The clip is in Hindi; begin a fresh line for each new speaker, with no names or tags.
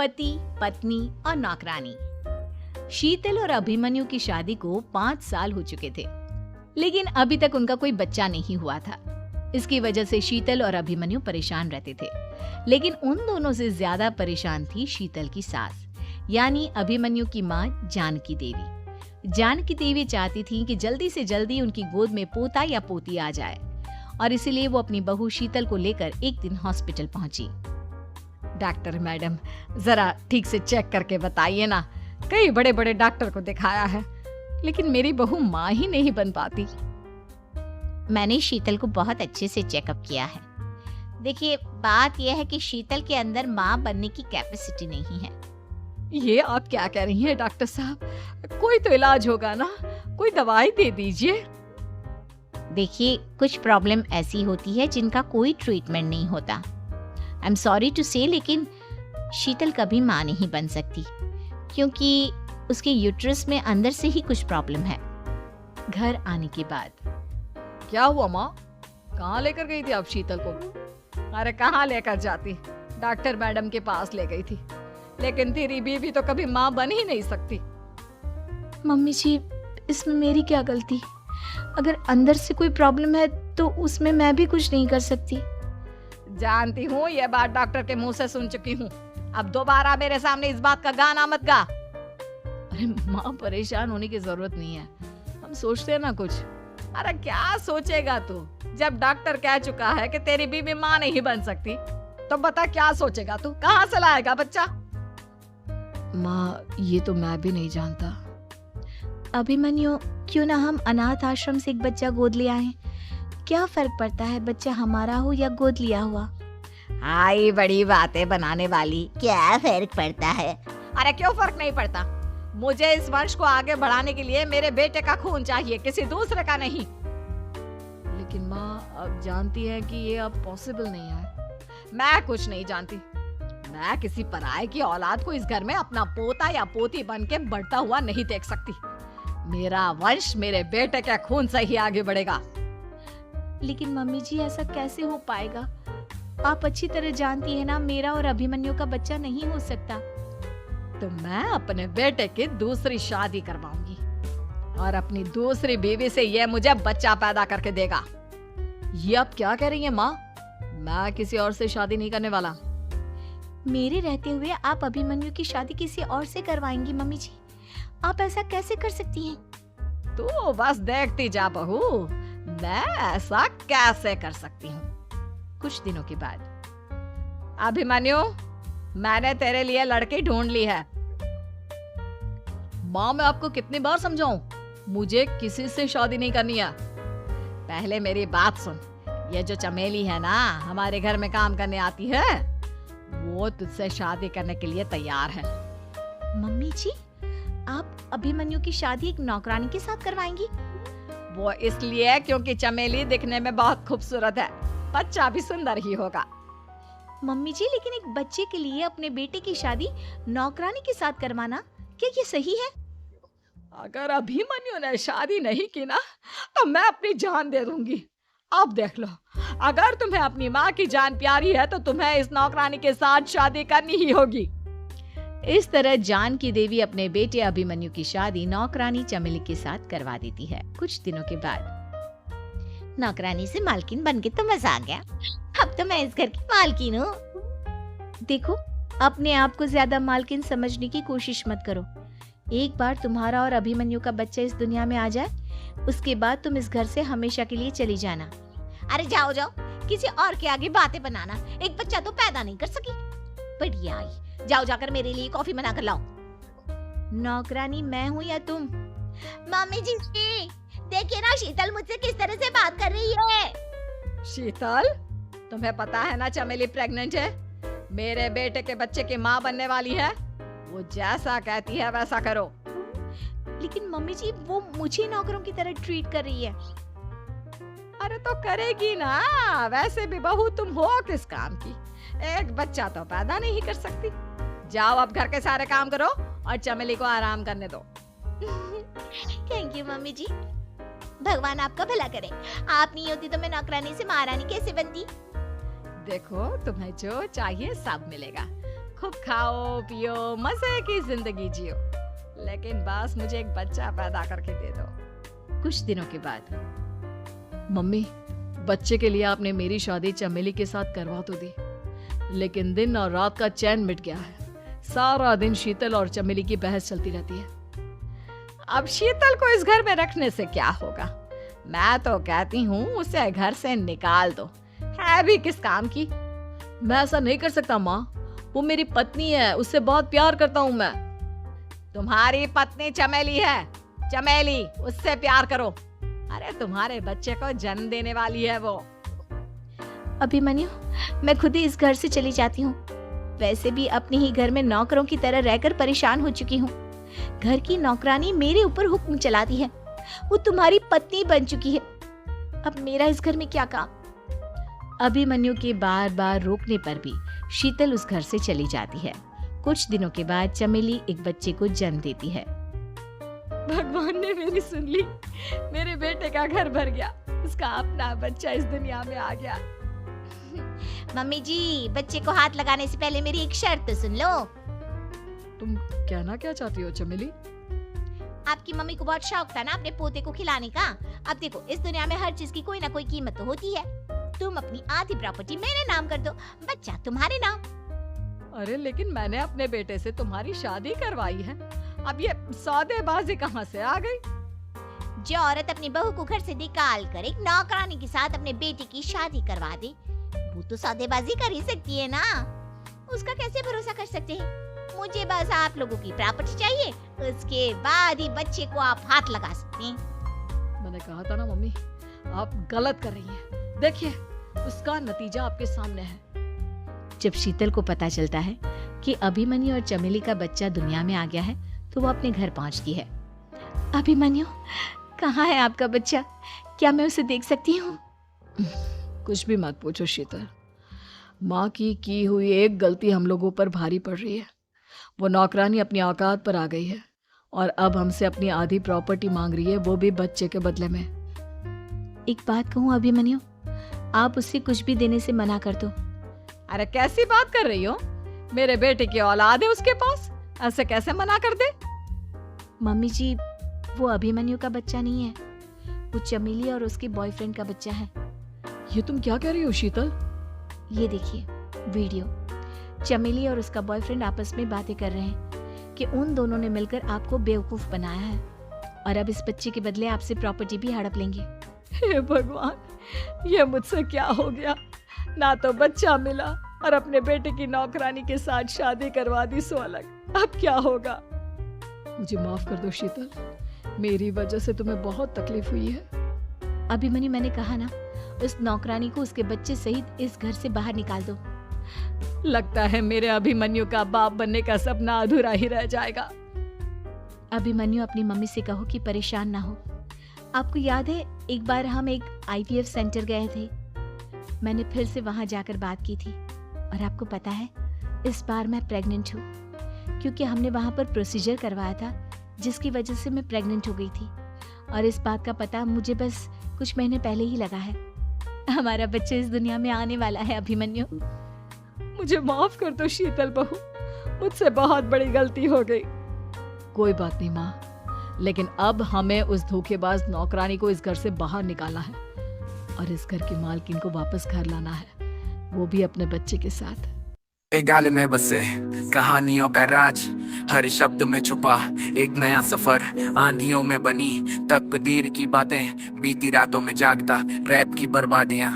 पति, पत्नी और नौकरानी। शीतल और अभिमन्यु की शादी को 5 साल हो चुके थे, लेकिन अभी तक उनका कोई बच्चा नहीं हुआ था। इसकी वजह से शीतल और अभिमन्यु परेशान रहते थे, लेकिन उन दोनों से ज्यादा परेशान थी शीतल की सास, यानी अभिमन्यु की माँ जानकी देवी। जानकी देवी चाहती थी कि जल्दी से जल्दी उनकी गोद में पोता या पोती आ जाए, और इसीलिए वो अपनी बहू शीतल को लेकर एक दिन हॉस्पिटल पहुंची।
डॉक्टर मैडम, जरा ठीक से चेक करके बताइए ना। कई बड़े बड़े डॉक्टर को दिखाया है, लेकिन मेरी बहू माँ ही नहीं बन पाती।
मैंने शीतल को बहुत अच्छे से चेकअप किया है। देखिए, बात यह है कि शीतल के अंदर माँ बनने की कैपेसिटी नहीं है।
ये आप क्या कह रही हैं डॉक्टर साहब? कोई तो इलाज होगा ना, कोई दवाई दे दीजिए।
देखिए, कुछ प्रॉब्लम ऐसी होती है जिनका कोई ट्रीटमेंट नहीं होता। आई एम सॉरी टू से, लेकिन शीतल कभी माँ नहीं बन सकती, क्योंकि उसके यूट्रस में अंदर से ही कुछ प्रॉब्लम है।
घर आने के बाद
क्या हुआ माँ? कहाँ लेकर गई थी आप शीतल को? अरे कहाँ लेकर जाती, डॉक्टर मैडम के पास ले गई थी, लेकिन तेरी बीवी तो कभी माँ बन ही नहीं सकती।
मम्मी जी, इसमें मेरी क्या गलती? अगर अंदर से कोई प्रॉब्लम है तो उसमें मैं भी कुछ नहीं कर सकती।
जानती हूँ, ये बात डॉक्टर के मुंह से सुन चुकी हूँ। अब दोबारा मेरे सामने इस बात का गाना मत गा।
अरे माँ, परेशान होने की जरूरत नहीं है, हम सोचते हैं ना कुछ।
अरे क्या सोचेगा तू? जब डॉक्टर कह चुका है कि तेरी बीवी माँ नहीं बन सकती, तो बता क्या सोचेगा तू? कहाँ से लाएगा बच्चा?
माँ, ये तो मैं भी नहीं जानता। अभिमन्यु, क्यों ना हम अनाथ आश्रम से एक बच्चा गोद ले आएं? क्या फर्क पड़ता है बच्चा हमारा हो या गोद लिया हुआ?
आई बड़ी बातें बनाने वाली।
क्या फर्क पड़ता है?
अरे क्यों फर्क नहीं पड़ता? मुझे इस वंश को आगे बढ़ाने के लिए मेरे बेटे का खून चाहिए, किसी दूसरे का नहीं।
लेकिन माँ, आप जानती हैं कि ये अब पॉसिबल नहीं है।
मैं कुछ नहीं जानती। मैं किसी पराये की औलाद को इस घर में अपना पोता या पोती बन के बढ़ता हुआ नहीं देख सकती। मेरा वंश मेरे बेटे के खून से ही आगे बढ़ेगा।
लेकिन मम्मी जी, ऐसा कैसे हो पाएगा? आप अच्छी तरह जानती है ना, मेरा और अभिमन्यु का बच्चा नहीं हो सकता।
तो मैं अपने बेटे की दूसरी शादी करवाऊंगी, और अपनी दूसरी बीवी से ये मुझे बच्चा पैदा करके देगा।
ये आप क्या कह रही हैं माँ? मैं किसी और से शादी नहीं करने वाला। मेरे रहते हुए आप अभिमन्यु की शादी किसी और से करवाएंगी? मम्मी जी, आप ऐसा कैसे कर सकती हैं?
तू बस देखती जा बहू, मैं ऐसा कैसे कर सकती हूँ।
कुछ दिनों के बाद,
अभिमन्यु, मैंने तेरे लिए लड़की ढूंढ ली है।
माँ, मैं आपको कितनी बार समझाऊं? मुझे किसी से शादी नहीं करनी है।
पहले मेरी बात सुन। ये जो चमेली है ना, हमारे घर में काम करने आती है, वो तुझसे शादी करने के लिए तैयार है।
मम्मी जी, आप अभिमन्यु की शादी एक नौकरानी के साथ करवाएंगी?
वो इसलिए क्योंकि चमेली दिखने में बहुत खूबसूरत है, बच्चा भी सुंदर ही होगा।
मम्मी जी, लेकिन एक बच्चे के लिए अपने बेटे की शादी नौकरानी के साथ करवाना, क्या ये सही है?
अगर अभिमन्यु ने शादी नहीं की ना, तो मैं अपनी जान दे दूंगी। अब देख लो, अगर तुम्हें अपनी माँ की जान प्यारी है तो तुम्हें इस नौकरानी के साथ शादी करनी ही होगी।
इस तरह जानकी देवी अपने बेटे अभिमन्यु की शादी नौकरानी चमेली के साथ करवा देती है। कुछ दिनों के बाद,
नौकरानी से मालकिन बन के तो मजा आ गया। अब तो मैं इस घर की मालकिन हूँ।
देखो, अपने आप को ज्यादा मालकिन समझने की कोशिश मत करो। एक बार तुम्हारा और अभिमन्यु का बच्चा इस दुनिया में आ जाए, उसके बाद तुम इस घर से हमेशा के लिए चली जाना।
अरे जाओ जाओ, किसी और के आगे बातें बनाना। एक बच्चा तो पैदा नहीं कर सकी। बढ़िया आई, जाओ जाकर मेरे लिए कॉफी बना कर लाओ।
नौकरानी मैं हूँ या तुम?
मम्मी जी, देखिए ना शीतल मुझसे किस तरह से बात कर रही है।
शीतल, तुम्हें पता है ना चमेली प्रेग्नेंट है, मेरे बेटे के बच्चे की माँ बनने वाली है। वो जैसा कहती है वैसा करो।
लेकिन मम्मी जी, वो मुझे नौकरों की तरह ट्रीट कर रही है।
अरे तो करेगी ना, वैसे भी बहू तुम हो किस काम की? एक बच्चा तो पैदा नहीं कर सकती। जाओ अब घर के सारे काम करो और चमेली को आराम करने दो।
थैंक यू मम्मी जी, भगवान आपका भला करे। आप नहीं होती तो मैं नौकरानी से महारानी कैसे बनती।
देखो, तुम्हें जो चाहिए सब मिलेगा। खूब खाओ पियो, मजे की जिंदगी जियो, लेकिन बस मुझे एक बच्चा पैदा करके दे दो।
कुछ दिनों के बाद, मम्मी, बच्चे के लिए आपने मेरी शादी चमेली के साथ करवा तो दी, लेकिन दिन और रात का चैन मिट गया है। सारा दिन शीतल और चमेली की बहस चलती रहती है।
अब शीतल को इस घर में रखने से क्या होगा? मैं तो कहती हूँ उसे घर से निकाल दो, है भी किस काम की।
मैं ऐसा नहीं कर सकता माँ, वो मेरी पत्नी है, उससे बहुत प्यार करता हूँ मैं।
तुम्हारी पत्नी चमेली है, चमेली, उससे प्यार करो। अरे तुम्हारे बच्चे को जन्म देने वाली है वो।
अभिमन्यु, मैं खुद ही इस घर से चली जाती हूँ। वैसे भी अपने ही घर में नौकरों की तरह रहकर परेशान हो चुकी हूँ। घर की नौकरानी मेरे ऊपर हुक्म चलाती है, वो तुम्हारी पत्नी बन चुकी है। अब मेरा इस घर में क्या काम? अभिमन्यु के बार बार रोकने पर भी शीतल उस घर से चली जाती है। कुछ दिनों के बाद चमेली एक बच्चे को जन्म देती है।
भगवान ने मेरी सुन ली, मेरे बेटे का घर भर गया, उसका अपना बच्चा इस दुनिया में आ गया।
मम्मी जी, बच्चे को हाथ लगाने से पहले मेरी एक शर्त तो सुन लो।
तुम कहना क्या चाहती हो चमेली?
आपकी मम्मी को बहुत शौक था ना अपने पोते को खिलाने का। अब देखो, इस दुनिया में हर चीज की कोई ना कोई कीमत तो होती है। तुम अपनी आधी प्रॉपर्टी मेरे नाम कर दो, बच्चा तुम्हारे नाम।
अरे लेकिन मैंने अपने बेटे से तुम्हारी शादी करवाई है, अब ये सौदेबाजी कहाँ से आ गई?
जो औरत अपनी बहू को घर से निकाल कर एक नौकरानी के साथ अपने बेटे की शादी करवा दे, वो तो सौदेबाजी कर ही सकती है ना। उसका कैसे भरोसा कर सकते हैं? मुझे बस आप लोगों की प्रॉपर्टी चाहिए, उसके बाद ही बच्चे को आप हाथ लगा सकते हैं।
मैंने कहा था ना मम्मी, आप गलत कर रही हैं। देखिए, उसका नतीजा आपके सामने है। जब शीतल को पता चलता है कि अभिमन्यु और चमेली का बच्चा दुनिया में आ गया है, तो वो अपने घर पहुंचती है। अभिमन्यु, कहाँ है आपका बच्चा? क्या मैं उसे देख सकती हूँ? कुछ भी मत पूछो शीतल, माँ की हुई एक गलती हम लोगों पर भारी पड़ रही है। वो नौकरानी अपनी औकात पर आ गई है और अब हमसे अपनी आधी प्रॉपर्टी मांग रही है, वो भी बच्चे के बदले में।
एक बात कहूँ अभिमन्यु, आप उससे कुछ भी देने से मना कर दो।
अरे कैसी बात कर रही हो? मेरे बेटे की औलाद है उसके पास, ऐसे कैसे मना कर दे?
मम्मी जी, वो अभिमन्यु का बच्चा नहीं है, वो चमेली और उसके बॉयफ्रेंड का बच्चा है।
ये तुम क्या कह रही हो शीतल?
ये देखिए वीडियो, चमेली और उसका बॉयफ्रेंड आपस में बातें कर रहे हैं कि उन दोनों ने मिलकर आपको बेवकूफ बनाया है और अब इस बच्चे के बदले आपसे प्रॉपर्टी भी हड़प लेंगे।
हे भगवान, ये मुझसे क्या हो गया? ना तो बच्चा मिला और अपने बेटे की नौकरानी के साथ शादी करवा दी, सो अलग। अब क्या होगा?
मुझे माफ कर दो शीतल, मेरी वजह से तुम्हें बहुत तकलीफ हुई है।
अभिमन्यु, मैंने कहा ना, उस नौकरानी को उसके बच्चे सहित इस घर से बाहर निकाल दो।
लगता है मेरे अभिमन्यु का बाप बनने का सपना अधूरा ही रह जाएगा।
अभिमन्यु, अपनी मम्मी से कहो कि परेशान ना हो। आपको याद है, एक बार हम एक IVF सेंटर गए थे, मैंने फिर से वहां जाकर बात की थी और आपको पता है, इस बार मैं प्रेग्नेंट हूँ, क्योंकि हमने वहां पर प्रोसीजर करवाया था जिसकी वजह से मैं प्रेग्नेंट हो गई थी और इस बात का पता मुझे बस कुछ महीने पहले ही लगा है। हमारा बच्चा इस दुनिया में आने वाला है अभिमन्यु।
मुझे माफ कर दो शीतल बहू, मुझसे बहुत बड़ी गलती हो गई।
कोई बात नहीं माँ, लेकिन अब हमें उस धोखेबाज नौकरानी को इस घर से बाहर निकालना है और इस घर की मालकिन को वापस घर लाना है, वो भी अपने बच्चे के साथ।
एक गाल में बसे कहानियों का राज, हर शब्द में छुपा एक नया सफर। आंधियों में बनी तकदीर की बातें, बीती रातों में जागता रैप की बर्बादियां।